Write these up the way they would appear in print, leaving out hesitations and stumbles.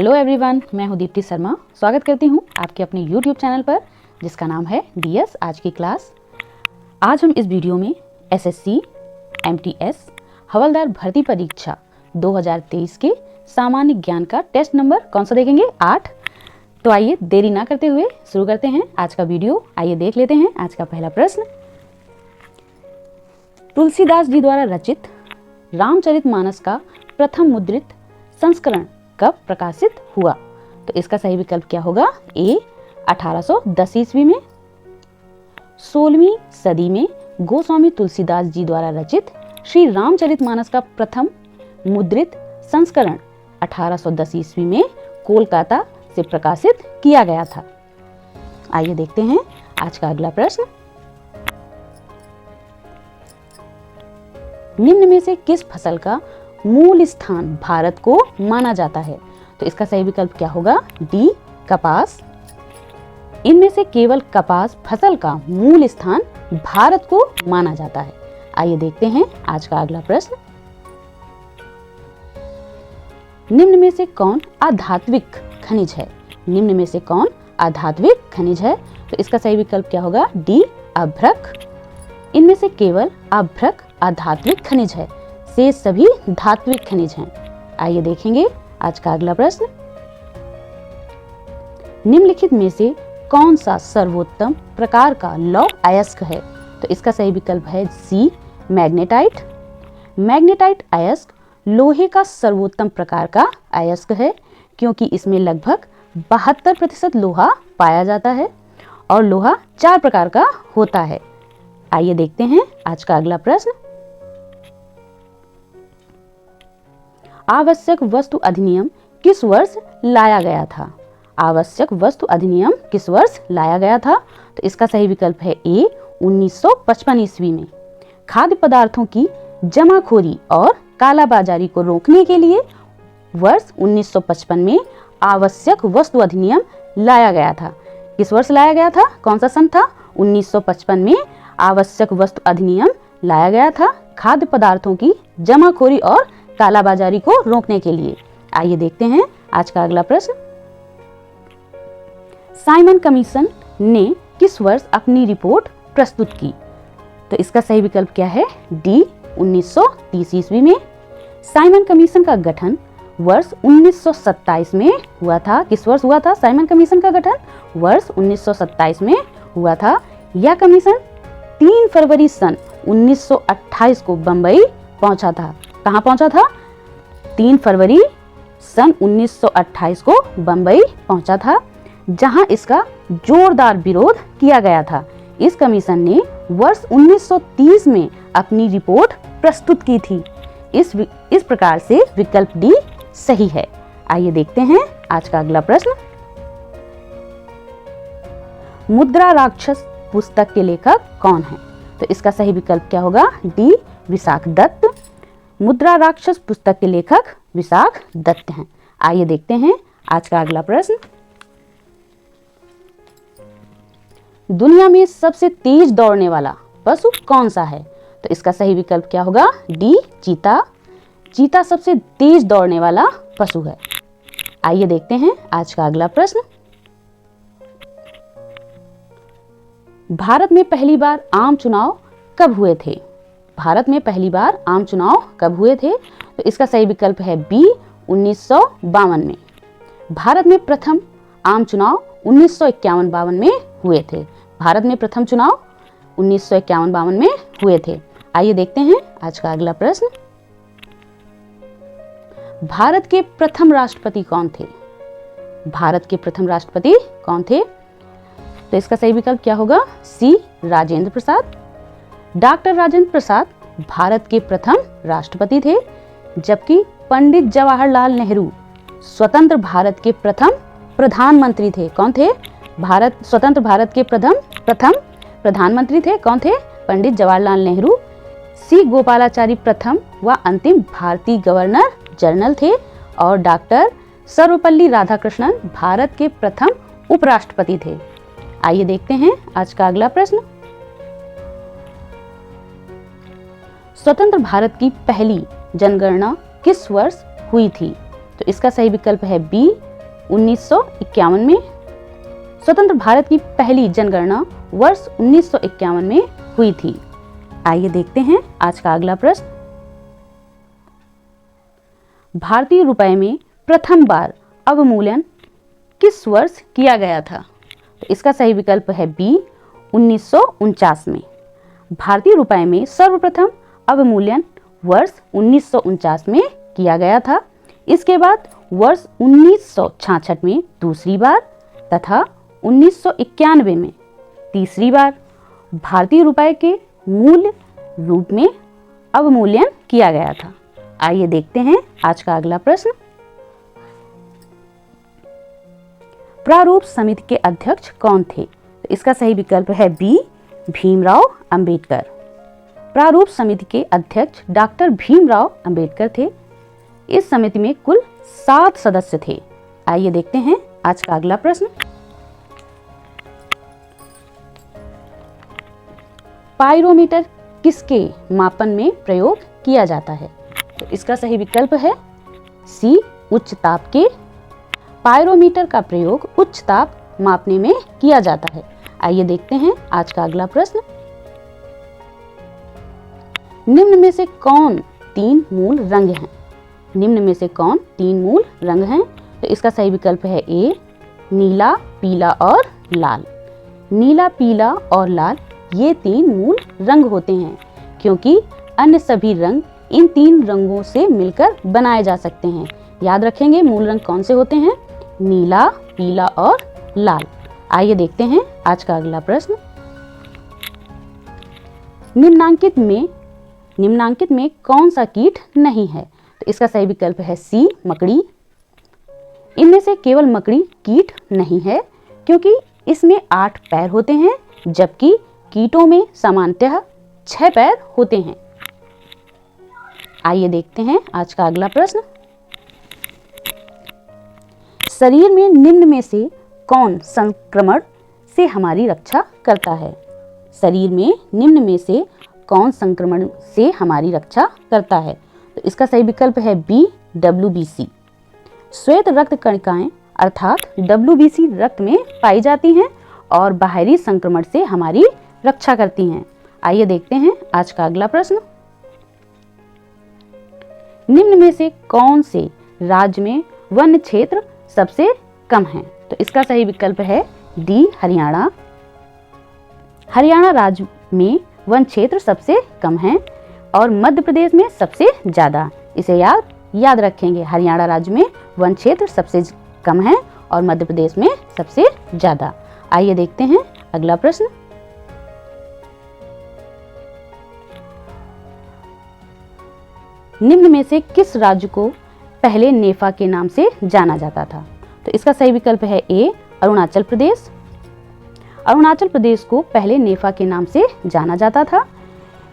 Hello everyone, मैं हूँ दीप्ति शर्मा। स्वागत करती हूँ आपके अपने यूट्यूब चैनल पर जिसका नाम है डीएस आज की क्लास। आज हम इस वीडियो में एसएससी, एमटीएस, हवलदार भर्ती परीक्षा 2023 के सामान्य ज्ञान का टेस्ट नंबर कौन सा देखेंगे? 8। तो आइए देरी ना करते हुए शुरू करते हैं आज का वीडियो। आइए देख लेते हैं आज का पहला प्रश्न। तुलसीदास जी द्वारा रचित रामचरितमानस का प्रथम मुद्रित संस्करण कब प्रकाशित हुआ? तो इसका सही विकल्प क्या होगा? ए 1810 ईस्वी में। 16वीं सदी में गोस्वामी तुलसीदास जी द्वारा रचित श्री रामचरितमानस का प्रथम मुद्रित संस्करण 1810 ईस्वी में कोलकाता से प्रकाशित किया गया था। आइए देखते हैं आज का अगला प्रश्न। निम्न में से किस फसल का मूल स्थान भारत को माना जाता है? तो इसका सही विकल्प क्या होगा? डी कपास। इनमें से केवल कपास फसल का मूल स्थान भारत को माना जाता है। आइए देखते हैं आज का अगला प्रश्न। निम्न में से कौन अधात्विक खनिज है? निम्न में से कौन अधात्विक खनिज है? तो इसका सही विकल्प क्या होगा? डी अभ्रक। इनमें से केवल अभ्रक अधात्विक खनिज है, शेष सभी धात्विक खनिज हैं। आइए देखेंगे आज का अगला प्रश्न। निम्नलिखित में से कौन सा सर्वोत्तम प्रकार का लौह अयस्क है? तो इसका सही विकल्प है सी मैग्नेटाइट। मैग्नेटाइट अयस्क लोहे का सर्वोत्तम प्रकार का अयस्क है क्योंकि इसमें लगभग 72% लोहा पाया जाता है और लोहा 4 प्रकार का होता है। आइए देखते हैं आज का अगला प्रश्न। आवश्यक वस्तु अधिनियम किस वर्ष लाया गया था? आवश्यक वस्तु अधिनियम किस वर्ष लाया गया था? तो इसका सही विकल्प है ए 1955 ईस्वी में। खाद्य पदार्थों की जमाखोरी और कालाबाजारी को रोकने के लिए वर्ष 1955 में आवश्यक वस्तु अधिनियम लाया गया था। किस वर्ष लाया गया था? कौन सा सन था? 1955 में आवश्यक वस्तु अधिनियम लाया गया था खाद्य पदार्थों की जमाखोरी और कालाबाजारी को रोकने के लिए। आइए देखते हैं आज का अगला प्रश्न। साइमन कमीशन ने किस वर्ष अपनी रिपोर्ट प्रस्तुत की? तो इसका सही विकल्प क्या है? डी 1930 ईस्वी में। साइमन कमीशन का गठन वर्ष 1927 में हुआ था। किस वर्ष हुआ था साइमन कमीशन का गठन? वर्ष 1927 में हुआ था। यह कमीशन 3 फरवरी सन 1928 को बंबई पहुंचा था। कहां पहुंचा था? 3 फरवरी सन 1928 को बंबई पहुंचा था, जहां इसका जोरदार विरोध किया गया था। इस कमीशन ने वर्ष 1930 में अपनी रिपोर्ट प्रस्तुत की थी। इस प्रकार से विकल्प डी सही है। आइए देखते हैं आज का अगला प्रश्न। मुद्रा राक्षस पुस्तक के लेखक कौन है? तो इसका सही विकल्प क्या होगा? डी विशाख दत्त। मुद्रा राक्षस पुस्तक के लेखक विशाख दत्त हैं। आइए देखते हैं आज का अगला प्रश्न। दुनिया में सबसे तेज दौड़ने वाला पशु कौन सा है? तो इसका सही विकल्प क्या होगा? डी चीता। चीता सबसे तेज दौड़ने वाला पशु है। आइए देखते हैं आज का अगला प्रश्न। भारत में पहली बार आम चुनाव कब हुए थे? भारत में पहली बार आम चुनाव कब हुए थे? तो इसका सही विकल्प है बी 1952 में। भारत में प्रथम आम चुनाव 1951-52 में हुए थे। भारत में प्रथम चुनाव 1951-52 में हुए थे। आइए देखते हैं आज का अगला प्रश्न। भारत के प्रथम राष्ट्रपति कौन थे? भारत के प्रथम राष्ट्रपति कौन थे? तो इसका सही विकल्प क्या होगा? सी राजेंद्र प्रसाद। डॉक्टर राजेंद्र प्रसाद भारत के प्रथम राष्ट्रपति थे, जबकि पंडित जवाहरलाल नेहरू स्वतंत्र भारत के प्रथम प्रधानमंत्री थे। कौन थे? स्वतंत्र भारत के प्रथम प्रधानमंत्री थे। कौन थे? पंडित जवाहरलाल नेहरू। सी गोपालाचारी प्रथम व अंतिम भारतीय गवर्नर जनरल थे और डॉक्टर सर्वपल्ली राधाकृष्णन भारत के प्रथम उपराष्ट्रपति थे। आइए देखते हैं आज का अगला प्रश्न। स्वतंत्र भारत की पहली जनगणना किस वर्ष हुई थी? तो इसका सही विकल्प है बी 1951 में। स्वतंत्र भारत की पहली जनगणना वर्ष 1951 में हुई थी। आइए देखते हैं आज का अगला प्रश्न। भारतीय रुपए में प्रथम बार अवमूल्यन किस वर्ष किया गया था? तो इसका सही विकल्प है बी, 1949 में। भारतीय रुपए में सर्वप्रथम अवमूल्यन वर्ष 1949 में किया गया था। इसके बाद वर्ष 1966 में दूसरी बार तथा 1991 में तीसरी बार भारतीय रुपए के मूल्य रूप में अवमूल्यन किया गया था। आइए देखते हैं आज का अगला प्रश्न। प्रारूप समिति के अध्यक्ष कौन थे? तो इसका सही विकल्प है बी, भीमराव अंबेडकर। प्रारूप समिति के अध्यक्ष डॉक्टर भीमराव अंबेडकर थे। इस समिति में कुल 7 सदस्य थे। आइए देखते हैं आज का अगला प्रश्न। पाइरोमीटर किसके मापन में प्रयोग किया जाता है? तो इसका सही विकल्प है सी, उच्च ताप के। पाइरोमीटर का प्रयोग उच्च ताप मापने में किया जाता है। आइए देखते हैं आज का अगला प्रश्न। निम्न में से कौन 3 मूल रंग हैं? निम्न में से कौन 3 मूल रंग हैं? तो इसका सही विकल्प है ए, नीला, पीला और लाल। नीला, पीला और लाल ये 3 मूल रंग होते हैं, क्योंकि अन्य सभी रंग इन 3 रंगों से मिलकर बनाए जा सकते हैं। याद रखेंगे मूल रंग कौन से होते हैं? नीला, पीला और लाल। आइए देखते हैं आज का अगला प्रश्न। निम्नांकित में कौन सा कीट नहीं है? तो इसका सही विकल्प है सी, मकड़ी। इनमें से केवल मकड़ी कीट नहीं है, क्योंकि इसमें 8 पैर होते हैं, जबकि कीटों में सामान्यतः 6 पैर होते हैं। आइए देखते हैं आज का अगला प्रश्न। शरीर में निम्न में से कौन संक्रमण से हमारी रक्षा करता है? शरीर में निम्न में से कौन संक्रमण से हमारी रक्षा करता है? तो इसका सही विकल्प है बी, WBC। श्वेत रक्त कणिकाएं अर्थात WBC रक्त में पाई जाती हैं और बाहरी संक्रमण से हमारी रक्षा करती हैं। आइए देखते हैं आज का अगला प्रश्न। निम्न में से कौन से राज्य में वन क्षेत्र सबसे कम है? तो इसका सही विकल्प है डी, हरियाणा। हरियाणा राज्य में वन क्षेत्र सबसे कम है और मध्य प्रदेश में सबसे ज्यादा। इसे याद रखेंगे। हरियाणा राज्य में वन क्षेत्र सबसे कम है और मध्य प्रदेश में सबसे ज्यादा। आइए देखते हैं अगला प्रश्न। निम्न में से किस राज्य को पहले नेफा के नाम से जाना जाता था? तो इसका सही विकल्प है ए, अरुणाचल प्रदेश। अरुणाचल प्रदेश को पहले नेफा के नाम से जाना जाता था।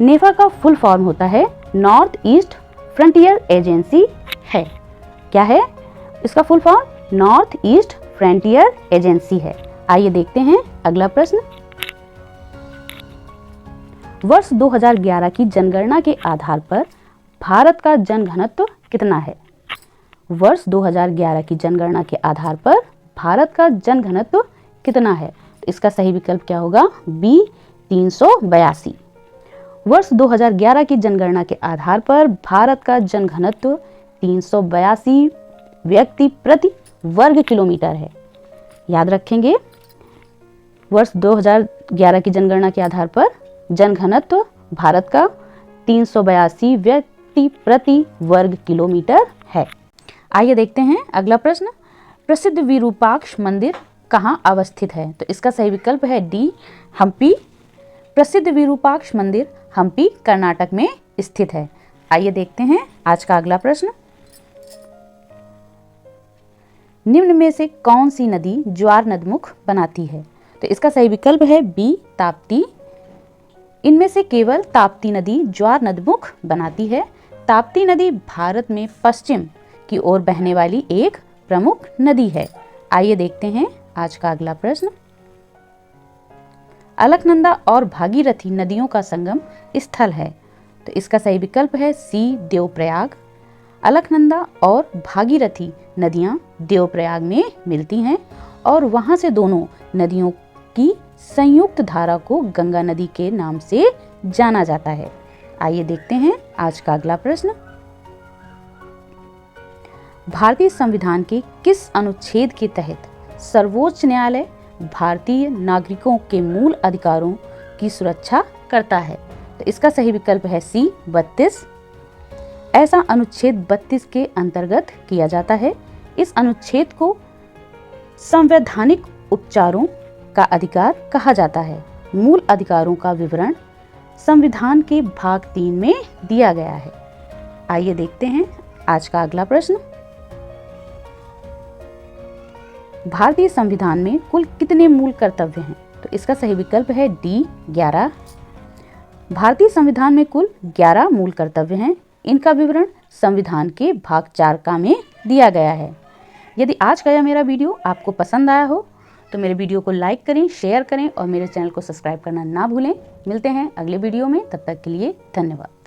नेफा का फुल फॉर्म होता है नॉर्थ ईस्ट फ्रंटियर एजेंसी है। क्या है इसका full form? North east frontier agency है। आइए देखते हैं अगला प्रश्न। वर्ष 2011 की जनगणना के आधार पर भारत का जनघनत्व कितना है? वर्ष 2011 की जनगणना के आधार पर भारत का जनघनत्व कितना है? तो इसका सही विकल्प क्या होगा? बी, 382। वर्ष 2011 की जनगणना के आधार पर भारत का जनघनत्व 382 व्यक्ति प्रति वर्ग किलोमीटर है। याद रखेंगे, वर्ष 2011 की जनगणना के आधार पर जनघनत्व भारत का 382 व्यक्ति प्रति वर्ग किलोमीटर है। आइए देखते हैं अगला प्रश्न। प्रसिद्ध विरूपाक्ष मंदिर कहाँ अवस्थित है? तो इसका सही विकल्प है डी, हम्पी। प्रसिद्ध विरूपाक्ष मंदिर हम्पी कर्नाटक में स्थित है। आइए देखते हैं आज का अगला प्रश्न। निम्न में से कौन सी नदी ज्वार नदमुख बनाती है? तो इसका सही विकल्प है बी, ताप्ती। इनमें से केवल ताप्ती नदी ज्वार नदमुख बनाती है। ताप्ती नदी भारत में पश्चिम की ओर बहने वाली एक प्रमुख नदी है। आइए देखते हैं आज का अगला प्रश्न। अलकनंदा और भागीरथी नदियों का संगम स्थल है। तो इसका सही विकल्प है सी, देवप्रयाग। अलकनंदा और भागीरथी नदियां देवप्रयाग में मिलती हैं और वहाँ से दोनों नदियों की संयुक्त धारा को गंगा नदी के नाम से जाना जाता है। आइए देखते हैं आज का अगला प्रश्न। भारतीय संविधान के किस अनुच्छेद के तहत सर्वोच्च न्यायालय भारतीय नागरिकों के मूल अधिकारों की सुरक्षा करता है? तो इसका सही विकल्प है सी 32। ऐसा अनुच्छेद 32 के अंतर्गत किया जाता है। इस अनुच्छेद को संवैधानिक उपचारों का अधिकार कहा जाता है। मूल अधिकारों का विवरण संविधान के भाग 3 में दिया गया है। आइए देखते हैं आज का अगला प्रश्न। भारतीय संविधान में कुल कितने मूल कर्तव्य हैं? तो इसका सही विकल्प है डी 11। भारतीय संविधान में कुल 11 मूल कर्तव्य हैं। इनका विवरण संविधान के भाग 4 का में दिया गया है। यदि आज का यह मेरा वीडियो आपको पसंद आया हो तो मेरे वीडियो को लाइक करें, शेयर करें और मेरे चैनल को सब्सक्राइब करना ना भूलें। मिलते हैं अगले वीडियो में, तब तक के लिए धन्यवाद।